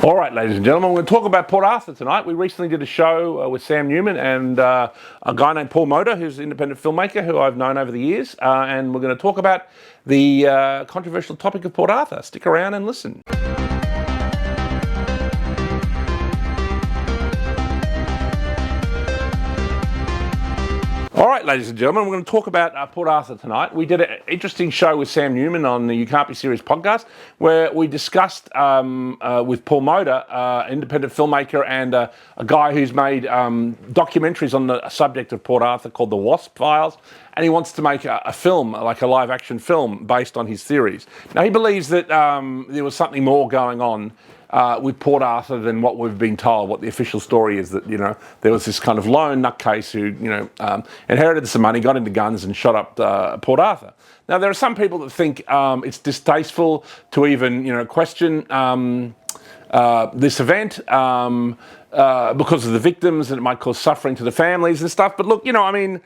All right, ladies and gentlemen, we're going to talk about Port Arthur tonight. We recently did a show with Sam Newman and a guy named Paul Motor, who's an independent filmmaker who I've known over the years. And we're going to talk about the controversial topic of Port Arthur. Stick around and listen. All right, ladies and gentlemen, we're going to talk about Port Arthur tonight. We did an interesting show with Sam Newman on the You Can't Be Serious podcast, where we discussed with Paul Motor, independent filmmaker and a guy who's made documentaries on the subject of Port Arthur called the WASP files, and he wants to make a film, like a live-action film, based on his theories. Now, he believes that there was something more going on with Port Arthur than what we've been told. What the official story is that, there was this kind of lone nutcase who, inherited some money, got into guns and shot up Port Arthur. Now, there are some people that think it's distasteful to even, question this event because of the victims, and it might cause suffering to the families and stuff. But look, certainly,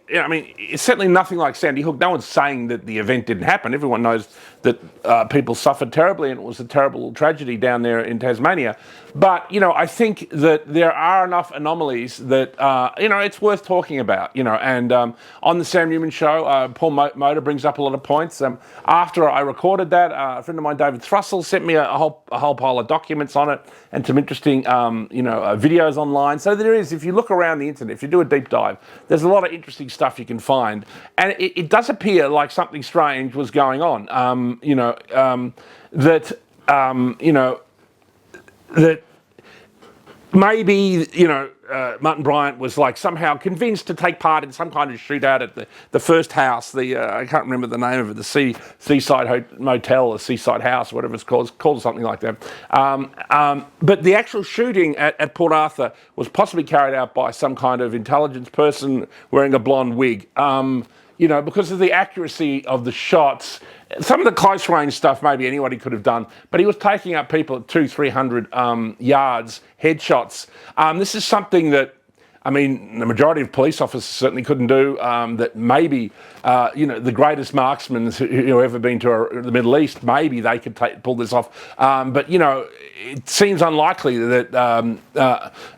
it's certainly nothing like Sandy Hook. No one's saying that the event didn't happen. Everyone knows that people suffered terribly, and it was a terrible tragedy down there in Tasmania. But, I think that there are enough anomalies that, it's worth talking about, and on the Sam Newman show, Paul Motor brings up a lot of points. After I recorded that, a friend of mine, David Thrussell, sent me a whole pile of documents on it and some interesting, videos online. So there is, if you look around the internet, if you do a deep dive, there's a lot of interesting stuff you can find. And it does appear like something strange was going on, that maybe, Martin Bryant was like somehow convinced to take part in some kind of shootout at the first house, I can't remember the name of it, the Seaside Motel or Seaside House, whatever it's called something like that. But the actual shooting at Port Arthur was possibly carried out by some kind of intelligence person wearing a blonde wig. Because of the accuracy of the shots. Some of the close range stuff maybe anybody could have done, but he was taking up people at 200-300 yards, headshots. This is something that, the majority of police officers certainly couldn't do, that maybe, the greatest marksmen who ever been to the Middle East, maybe they could pull this off. But, it seems unlikely that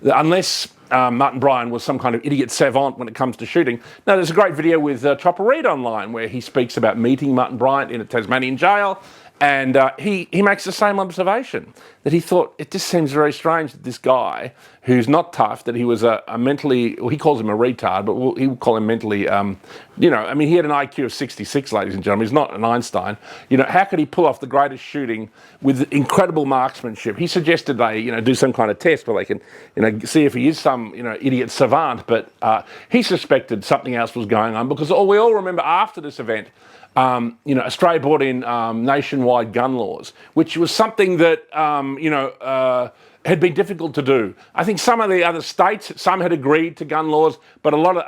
unless Martin Bryant was some kind of idiot savant when it comes to shooting. Now, there's a great video with Chopper Reed online where he speaks about meeting Martin Bryant in a Tasmanian jail, and he makes the same observation, that he thought it just seems very strange that this guy, who's not tough, that he was a mentally, well, he calls him a retard, but he would call him mentally, he had an IQ of 66, ladies and gentlemen. He's not an Einstein. How could he pull off the greatest shooting with incredible marksmanship? He suggested they, do some kind of test where they can, see if he is some, idiot savant, but he suspected something else was going on, because we all remember after this event, Australia brought in nationwide gun laws, which was something that, had been difficult to do. I think some of the other states, some had agreed to gun laws, but a lot of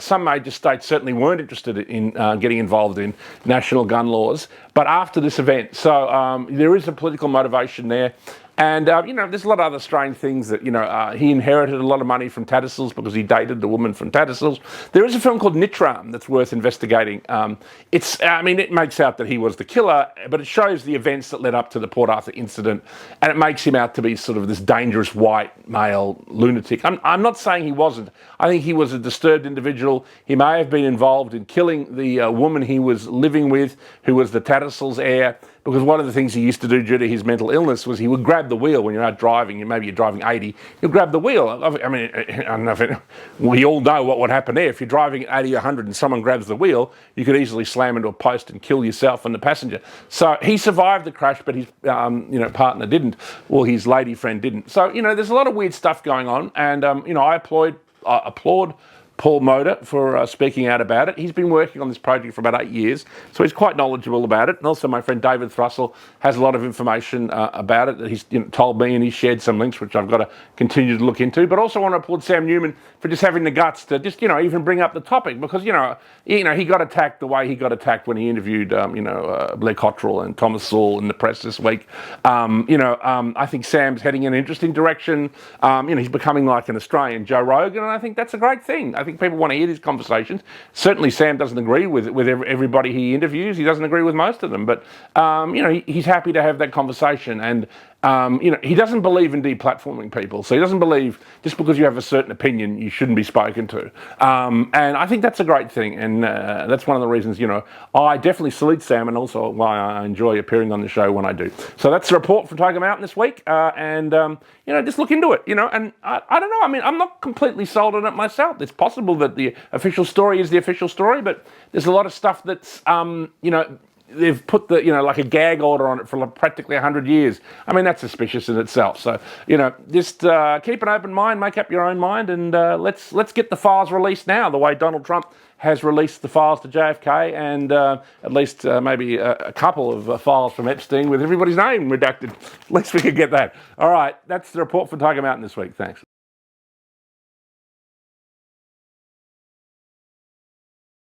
some major states certainly weren't interested in getting involved in national gun laws. But after this event, so there is a political motivation there. And, there's a lot of other strange things that, he inherited a lot of money from Tattersalls because he dated the woman from Tattersalls. There is a film called Nitram that's worth investigating. It makes out that he was the killer, but it shows the events that led up to the Port Arthur incident, and it makes him out to be sort of this dangerous white male lunatic. I'm not saying he wasn't. I think he was a disturbed individual. He may have been involved in killing the woman he was living with, who was the Tattersalls heir, because one of the things he used to do due to his mental illness was he would grab the wheel when you're out driving, and maybe you're driving 80, he'll grab the wheel. I don't know if we all know what would happen there. If you're driving at 80 or 100 and someone grabs the wheel, you could easily slam into a post and kill yourself and the passenger. So he survived the crash, but his partner didn't, or his lady friend didn't. So, there's a lot of weird stuff going on, and, I applaud Paul Motor for speaking out about it. He's been working on this project for about 8 years, so he's quite knowledgeable about it. And also my friend David Thrussell has a lot of information about it that he's told me, and he's shared some links which I've got to continue to look into. But also want to applaud Sam Newman for just having the guts to just, even bring up the topic, because, he got attacked the way he got attacked when he interviewed, Blair Cottrell and Thomas Sewell in the press this week. I think Sam's heading in an interesting direction. He's becoming like an Australian Joe Rogan, and I think that's a great thing. I think think people want to hear these conversations. Certainly Sam doesn't agree with everybody he interviews. He doesn't agree with most of them, but he's happy to have that conversation. And he doesn't believe in deplatforming people. So he doesn't believe just because you have a certain opinion, you shouldn't be spoken to. And I think that's a great thing. And that's one of the reasons, I definitely salute Sam, and also why I enjoy appearing on the show when I do. So that's the report from Tiger Mountain this week. Just look into it, and I don't know. I mean, I'm not completely sold on it myself. It's possible that the official story is the official story, but there's a lot of stuff that's, they've put like a gag order on it for practically 100 years. I mean, that's suspicious in itself. So, just keep an open mind, make up your own mind, and let's get the files released now, the way Donald Trump has released the files to JFK, and at least maybe a couple of files from Epstein with everybody's name redacted. At least we could get that. All right, that's the report for Tiger Mountain this week. Thanks.